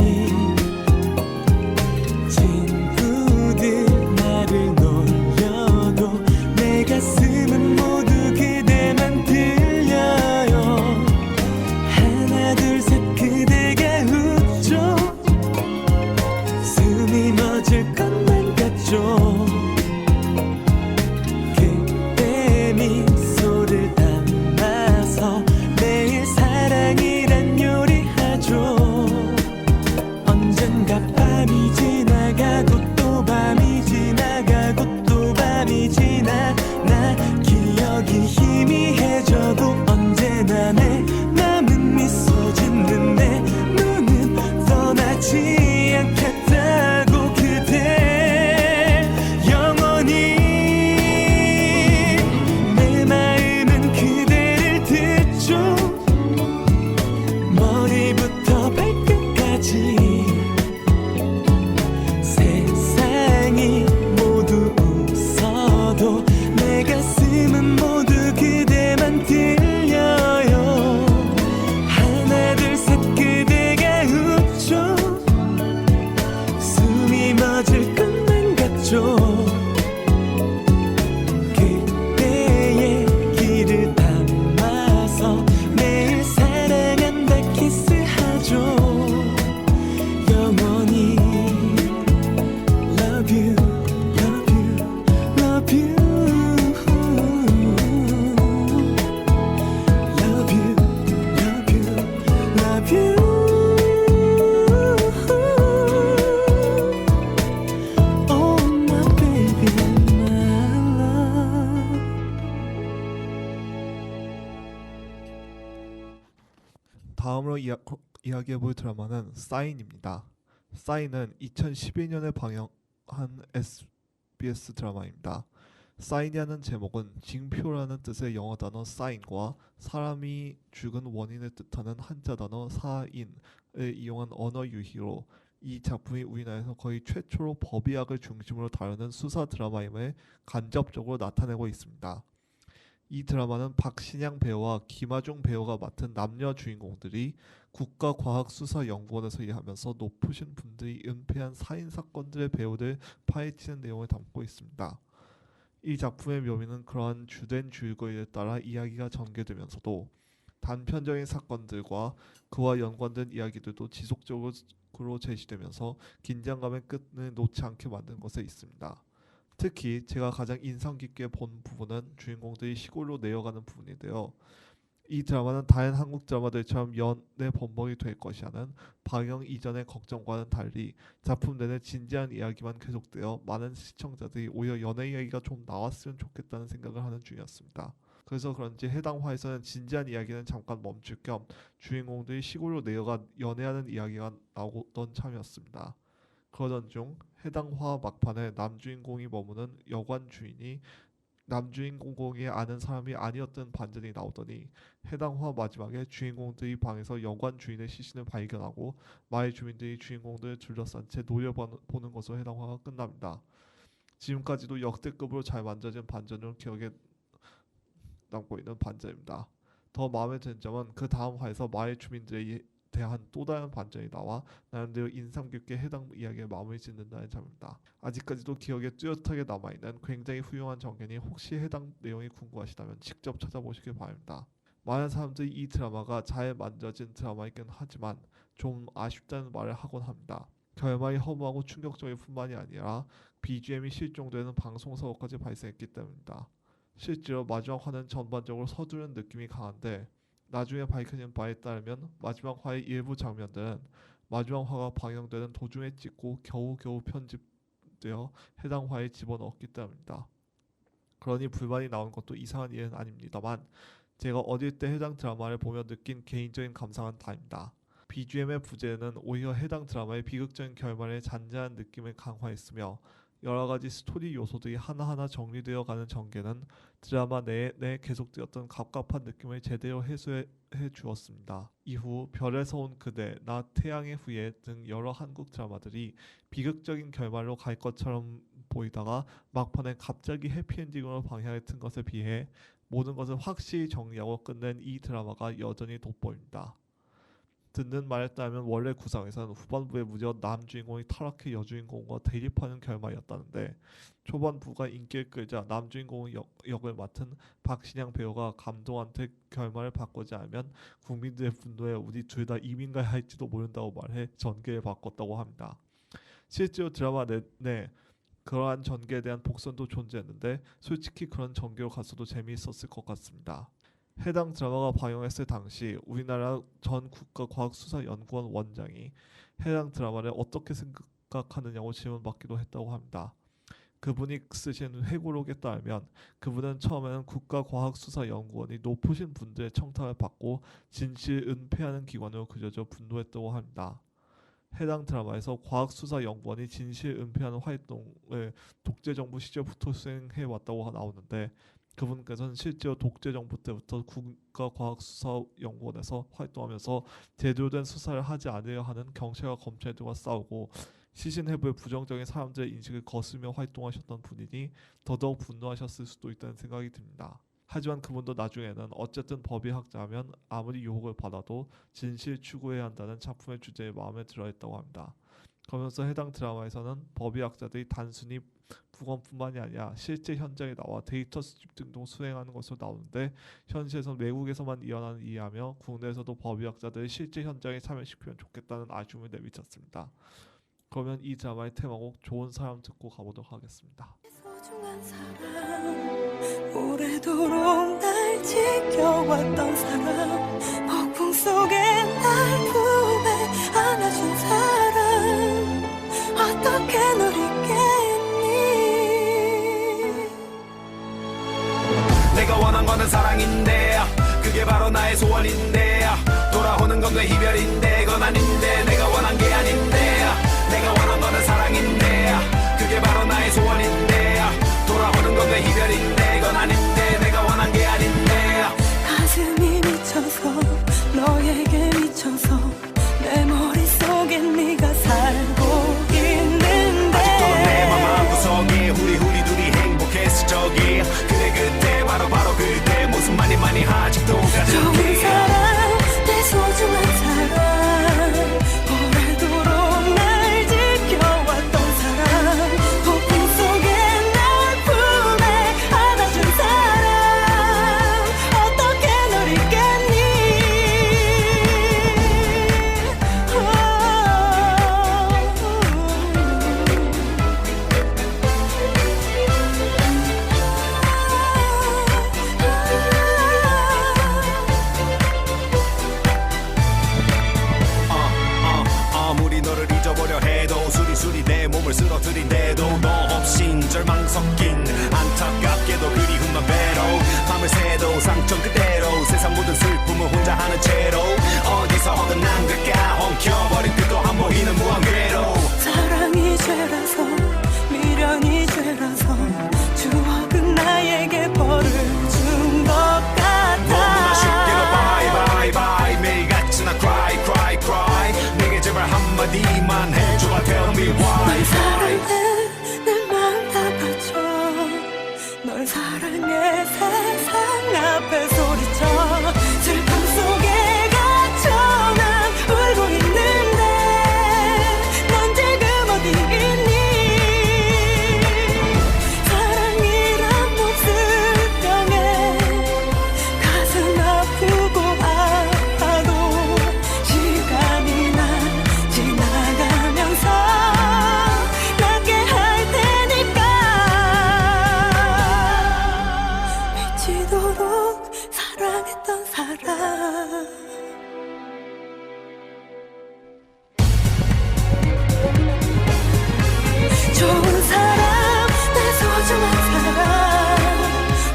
친구들 말을 놀려도 내 가슴은 모두 그대만 들려요. 하나 둘 셋 그대가 웃죠. 숨이 멎을 것만 같죠. 그대 미소를 담아서 매일 사랑이란 요리하죠. 언젠가 밤이 지나가고 또 밤이 지나가고 또 밤이 지나 나 기억이 희미해져도 언제나 내 맘은 미소 짓는데 눈은 떠나지 않겠다고 그대 영원히 내 마음은 그대를 듣죠. 머리부터 발끝까지 세상이 모두 웃어도 내 가슴은 모두 그대만 들려요. 하나 둘 셋 그대가 웃죠. 숨이 멎을 것만 같죠. 그대의 길을 담아서 매일 사랑한다 키스하죠. 영원히 love you, love you, love you, love you, love you, love you. Oh my baby, my love. 다음으로 이야기해볼 드라마는 사인입니다. 사인은 2012년에 방영한 SBS 드라마입니다. 사인이라는 제목은 징표라는 뜻의 영어 단어 사인과 사람이 죽은 원인을 뜻하는 한자 단어 사인을 이용한 언어 유희로 이 작품이 우리나라에서 거의 최초로 법의학을 중심으로 다루는 수사 드라마임을 간접적으로 나타내고 있습니다. 이 드라마는 박신양 배우와 김하중 배우가 맡은 남녀 주인공들이 국가과학수사연구원에서 일하면서 높으신 분들이 은폐한 살인사건들의 배후를 파헤치는 내용을 담고 있습니다. 이 작품의 묘미는 그러한 주된 줄거리에 따라 이야기가 전개되면서도 단편적인 사건들과 그와 연관된 이야기들도 지속적으로 제시되면서 긴장감의 끝을 놓지 않게 만든 것에 있습니다. 특히 제가 가장 인상 깊게 본 부분은 주인공들이 시골로 내려가는 부분인데요. 이 드라마는 다른 한국 드라마들처럼 연애 범벅이 될 것이라는 방영 이전의 걱정과는 달리 작품 내내 진지한 이야기만 계속되어 많은 시청자들이 오히려 연애 이야기가 좀 나왔으면 좋겠다는 생각을 하는 중이었습니다. 그래서 그런지 해당 화에서는 진지한 이야기는 잠깐 멈출 겸 주인공들이 시골로 내려가 연애하는 이야기가 나오던 참이었습니다. 그러던 중 해당 화 막판에 남주인공이 머무는 여관 주인이 남주인공이 아는 사람이 아니었던 반전이 나오더니 해당 화 마지막에 주인공들이 방에서 여관 주인의 시신을 발견하고 마을 주민들이 주인공들을 둘러싼 채 노려보는 것으로 해당 화가 끝납니다. 지금까지도 역대급으로 잘 만들어진 반전으로 기억에 남고 있는 반전입니다. 더 마음에 드는 점은 그 다음 화에서 마을 주민들에 대한 또 다른 반전이 나와 나름대로 인상 깊게 해당 이야기의 마무리 짓는다는 점입니다. 아직까지도 기억에 뚜렷하게 남아있는 굉장히 훌륭한 전개니 혹시 해당 내용이 궁금하시다면 직접 찾아보시길 바랍니다. 많은 사람들이 이 드라마가 잘 만들어진 드라마이긴 하지만 좀 아쉽다는 말을 하곤 합니다. 결말이 허무하고 충격적일 뿐만이 아니라 BGM이 실종되는 방송사고까지 발생했기 때문입니다. 실제로 마지막 화는 전반적으로 서두른 느낌이 강한데 나중에 밝혀진 바에 따르면 마지막 화의 일부 장면들은 마지막 화가 방영되는 도중에 찍고 겨우겨우 편집되어 해당 화에 집어넣었기 때문입니다. 그러니 불만이 나온 것도 이상한 일은 아닙니다만 제가 어릴 때 해당 드라마를 보며 느낀 개인적인 감상은 다릅니다. BGM의 부재는 오히려 해당 드라마의 비극적인 결말의 잔잔한 느낌을 강화했으며 여러가지 스토리 요소들이 하나하나 정리되어 가는 전개는 드라마 내내 계속되었던 갑갑한 느낌을 제대로 해소해 주었습니다. 이후 별에서 온 그대, 나 태양의 후예 등 여러 한국 드라마들이 비극적인 결말로 갈 것처럼 보이다가 막판에 갑자기 해피엔딩으로 방향을 튼 것에 비해 모든 것을 확실히 정리하고 끝낸 이 드라마가 여전히 돋보입니다. 듣는 말에 따르면 원래 구상에서는 후반부에 무려 남주인공이 타락해 여주인공과 대립하는 결말이었다는데 초반부가 인기를 끌자 남주인공 역을 맡은 박신양 배우가 감독한테 결말을 바꾸지 않으면 국민들의 분노에 우리 둘 다 이민 가야 할지도 모른다고 말해 전개를 바꿨다고 합니다. 실제로 드라마 내 그러한 전개에 대한 복선도 존재했는데 솔직히 그런 전개로 갔어도 재미있었을 것 같습니다. 해당 드라마가 방영했을 당시 우리나라 전 국가과학수사연구원 원장이 해당 드라마를 어떻게 생각하느냐고 질문받기도 했다고 합니다. 그분이 쓰신 회고록에 따르면 그분은 처음에는 국가과학수사연구원이 높으신 분들의 청탁을 받고 진실 은폐하는 기관으로 그려져 분노했다고 합니다. 해당 드라마에서 과학수사연구원이 진실 은폐하는 활동을 독재정부 시절부터 수행해왔다고 나오는데 그분께서는 실제로 독재정부 때부터 국가과학수사연구원에서 활동하면서 제대로 된 수사를 하지 않으려 하는 경찰과 검찰들과 싸우고 시신 해부에 부정적인 사람들의 인식을 거스며 활동하셨던 분이니 더더욱 분노하셨을 수도 있다는 생각이 듭니다. 하지만 그분도 나중에는 어쨌든 법의학자면 아무리 유혹을 받아도 진실 추구해야 한다는 작품의 주제에 마음에 들어했다고 합니다. 그러면서 해당 드라마에서는 법의학자들이 단순히 부검뿐만이 아니라 실제 현장에 나와 데이터 수집 등도 수행하는 것으로 나오는데 현실에서는 외국에서만 일어나는 일이라며 국내에서도 법의학자들을 실제 현장에 참여시키면 좋겠다는 아쉬움을 내비쳤습니다. 그러면 이 드라마의 테마곡 좋은 사람 듣고 가보도록 하겠습니다. 소중한 사람 오래도록 날 지켜왔던 사람 폭풍 속에 날 품에 안아준 사람 어떻게 널 잊겠니 내가 원한 거는 사랑인데 그게 바로 나의 소원인데 돌아오는 건 왜 이별인데 그건 아닌데 내가 원한 게 아닌데 내가 원한 거는 사랑인데 그게 바로 나의 소원인데 돌아오는 건 왜 이별인데 그건 아닌데 내가 원한 게 아닌데 가슴이 미쳐서 너에게 미쳐서 내 머릿속에 네가 살고 걱정 그대로 세상 모든 슬픔을 혼자 하는 채로 어디서 어긋난 걸까 엉켜버린 끝도 안 보이는 무한궤로 사랑이 죄라서 미련이 죄라서 추억은 나에게 벌을 준 것 같아 너무나 쉽게도 bye bye bye 매일같이 나 cry cry cry 내게 제발 한마디만 해줘봐 tell me why 널 사랑해 내 맘 다 바쳐 널 사랑해 세상 앞에 소리쳐 슬픔 속에 갇혀 난 울고 있는데 넌 지금 어디 있니 사랑이란 몹쓸 병에 가슴 아프고 아파도 시간이 난 지나가면서 낫게 할 테니까 미치도록 사랑했던 사람 좋은 사람 내 소중한 사람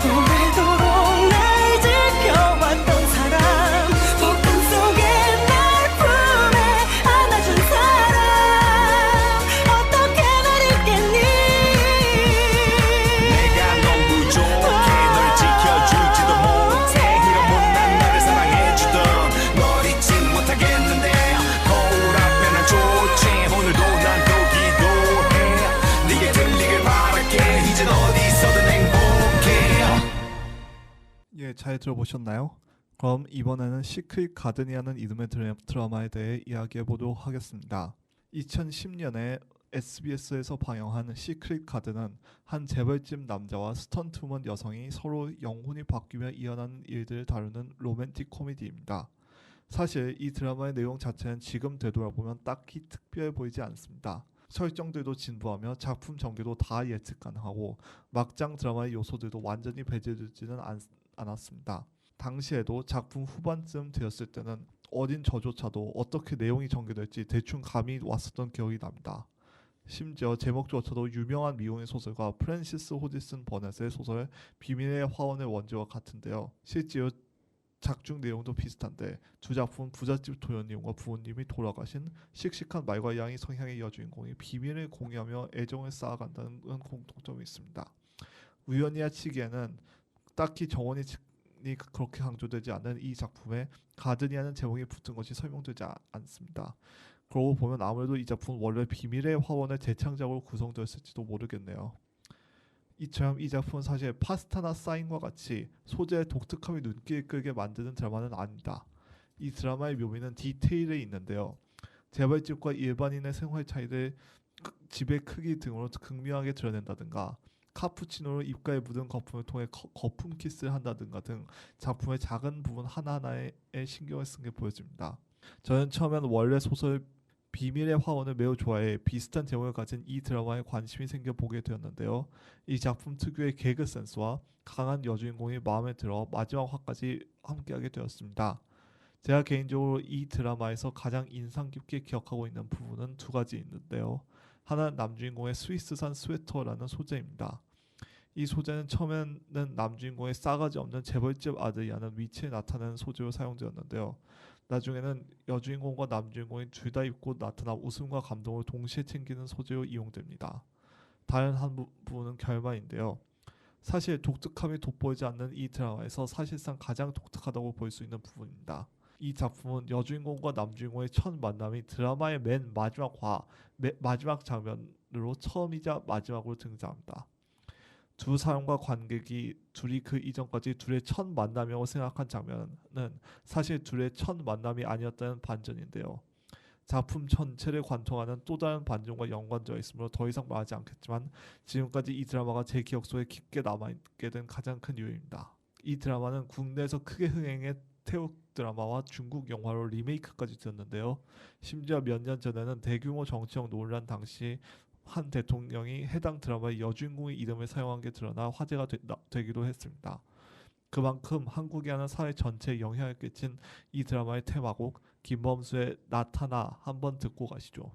오래도록 날 지켜왔던 사람 폭풍 속에 날 품에 안아준 사람 어떻게 날 잊겠니 내가 너무 부족해 널 지켜주지도 못해 이런 못난 나를 사랑해주던 널 잊지 못하겠는데 거울 앞에 난 좋지 오늘도 난 또 기도해 네게 들리길 바랄게 이젠 어디서든 행복해 예, 잘 들어보셨나요? 그럼 이번에는 시크릿 가든이라는 이름의 드라마에 대해 이야기해 보도록 하겠습니다. 2010년에 SBS에서 방영한 시크릿 가든은 한 재벌집 남자와 스턴트우먼 여성이 서로 영혼이 바뀌며 일어나는 일들을 다루는 로맨틱 코미디입니다. 사실 이 드라마의 내용 자체는 지금 되돌아보면 딱히 특별해 보이지 않습니다. 설정들도 진부하며 작품 전개도 다 예측 가능하고 막장 드라마의 요소들도 완전히 배제되지는 않았습니다. 당시에도 작품 후반쯤 되었을 때는 어린 저조차도 어떻게 내용이 전개될지 대충 감이 왔었던 기억이 납니다. 심지어 제목조차도 유명한 미국의 소설가 프랜시스 호지슨 버넷의 소설 비밀의 화원의 원제와 같은데요. 실제로 작중 내용도 비슷한데 두 작품 부잣집 도련님과 부모님이 돌아가신 씩씩한 말과 양의 성향의 여주인공이 비밀을 공유하며 애정을 쌓아간다는 공통점이 있습니다. 우연이야 치기에는 딱히 정원이 그렇게 강조되지 않는 이 작품에 가든이라는 제목이 붙은 것이 설명되지 않습니다. 그러고 보면 아무래도 이 작품은 원래 비밀의 화원의 재창작으로 구성되었을지도 모르겠네요. 이처럼 이 작품은 사실 파스타나 사인과 같이 소재의 독특함이 눈길을 끌게 만드는 드라마는 아닙니다. 이 드라마의 묘미는 디테일에 있는데요. 재벌집과 일반인의 생활 차이를 집의 크기 등으로 극명하게 드러낸다든가 카푸치노로 입가에 묻은 거품을 통해 거품 키스를 한다든가 등 작품의 작은 부분 하나하나에 신경을 쓴 게 보여집니다. 저는 처음에는 원래 소설 비밀의 화원을 매우 좋아해 비슷한 제목을 가진 이 드라마에 관심이 생겨 보게 되었는데요. 이 작품 특유의 개그 센스와 강한 여주인공이 마음에 들어 마지막 화까지 함께하게 되었습니다. 제가 개인적으로 이 드라마에서 가장 인상 깊게 기억하고 있는 부분은 두 가지 있는데요. 하나는 남주인공의 스위스산 스웨터라는 소재입니다. 이 소재는 처음에는 남주인공의 싸가지 없는 재벌집 아들이라는 위치에 나타나는 소재로 사용되었는데요. 나중에는 여주인공과 남주인공이 둘 다 입고 나타나 웃음과 감동을 동시에 챙기는 소재로 이용됩니다. 다른 한 부분은 결말인데요. 사실 독특함이 돋보이지 않는 이 드라마에서 사실상 가장 독특하다고 볼 수 있는 부분입니다. 이 작품은 여주인공과 남주인공의 첫 만남이 드라마의 맨 마지막 장면으로 처음이자 마지막으로 등장합니다. 두 사람과 관객이 둘이 그 이전까지 둘의 첫 만남이라고 생각한 장면은 사실 둘의 첫 만남이 아니었다는 반전인데요. 작품 전체를 관통하는 또 다른 반전과 연관되어 있으므로 더 이상 말하지 않겠지만 지금까지 이 드라마가 제 기억 속에 깊게 남아있게 된 가장 큰 이유입니다. 이 드라마는 국내에서 크게 흥행해 태국 드라마와 중국 영화로 리메이크까지 되었는데요. 심지어 몇 년 전에는 대규모 정치적 논란 당시 한 대통령이 해당 드라마의 여주인공의 이름을 사용한 게 드러나 화제가 되기도 했습니다. 그만큼 한국이 하는 사회 전체에 영향을 끼친 이 드라마의 테마곡 김범수의 나타나 한번 듣고 가시죠.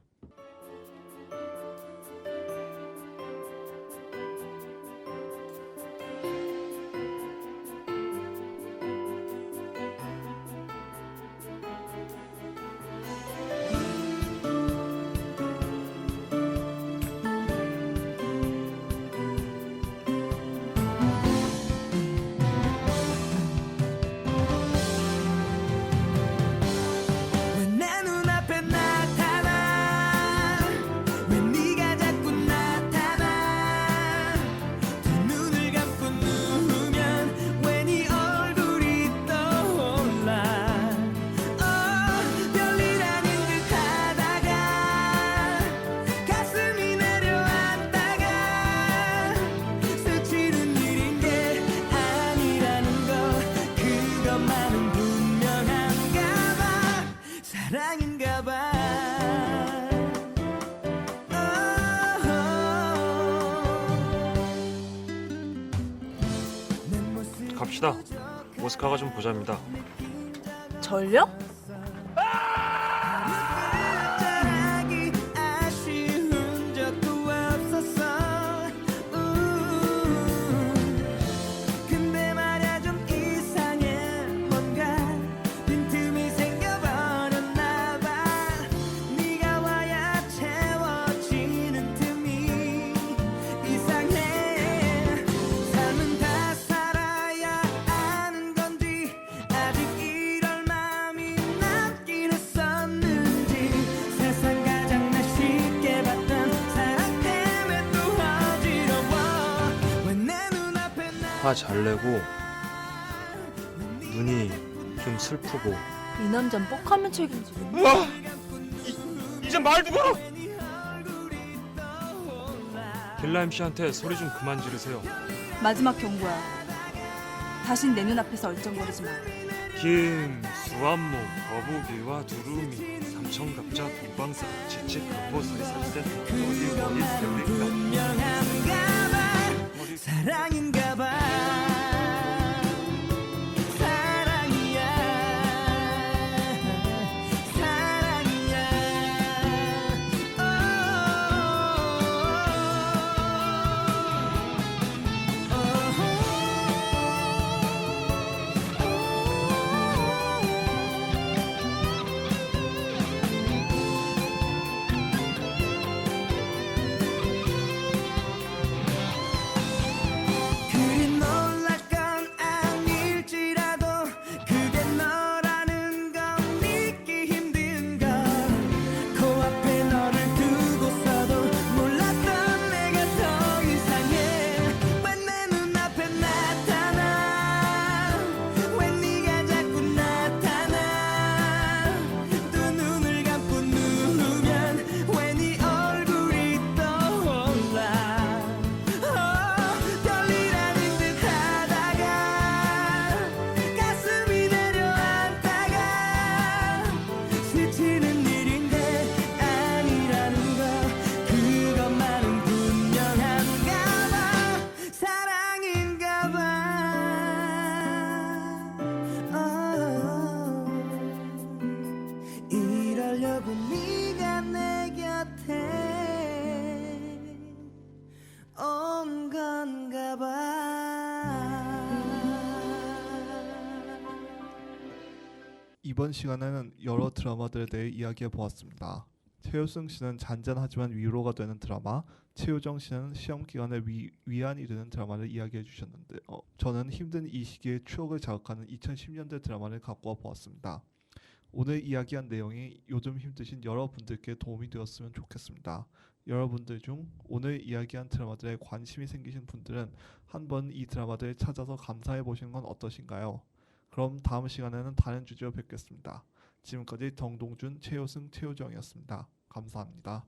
합시다. 오스카가 좀 보자입니다. 전력? 잘하기 아쉬운 적도 없었어. 근데 말야 좀 이상해. 뭔가 빈틈이 생겨버렸나 봐. 네가 와야 채워지는 틈이 이상해. 삶은 다 살아야 아는 건지 아직 이럴 마음이 남긴 했었는지. 세상 가장 날 쉽게 봤던 사랑 때문에 또 어지러워. 왜 내 눈앞에 화 잘 내고 눈이 좀 슬프고. 이 남잔 뻑하면 책임지. 우와! 이제 말도 걸어! 길라 MC한테 소리 좀 그만 지르세요. 마지막 경고야. 다신 내 눈앞에서 얼쩡거리지 마. 김, 수완목, 거북이와 두루미, 삼천갑자, 동방사, 지치, 갑보사리, 살대, 어디 때문일까? 분명한가 봐. 사랑인가 봐. 사랑이야. 사랑이야. 그리 놀랄 건 아닐지라도 그게 너라는 건 믿기 힘든 걸. 코앞에 너를 두고서도 몰랐던 내가 더 이상해. 왜 내 눈앞에 나타나. 왜 네가 자꾸 나타나. 두 눈을 감고 누우면 왜 네 얼굴이 떠올라. 별일아닌 듯 하다가 가슴이 내려앉다가 스치는 일인데 아니라는 거. 그것만은 분명한가 봐. 사랑인가 봐. 이러려고 네가 내 곁에 온 건가 봐. 이번 시간에는 여러 드라마들에 대해 이야기해 보았습니다. 최효승 씨는 잔잔하지만 위로가 되는 드라마, 최효정 씨는 시험 기간에 위안이 되는 드라마를 이야기해 주셨는데, 저는 힘든 이 시기에 추억을 자극하는 2010년대 드라마를 갖고 와 보았습니다. 오늘 이야기한 내용이 요즘 힘드신 여러분들께 도움이 되었으면 좋겠습니다. 여러분들 중 오늘 이야기한 드라마들에 관심이 생기신 분들은 한번 이 드라마들을 찾아서 감상해 보시는 건 어떠신가요? 그럼 다음 시간에는 다른 주제로 뵙겠습니다. 지금까지 정동준, 최효승, 최효정이었습니다. 감사합니다.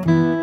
아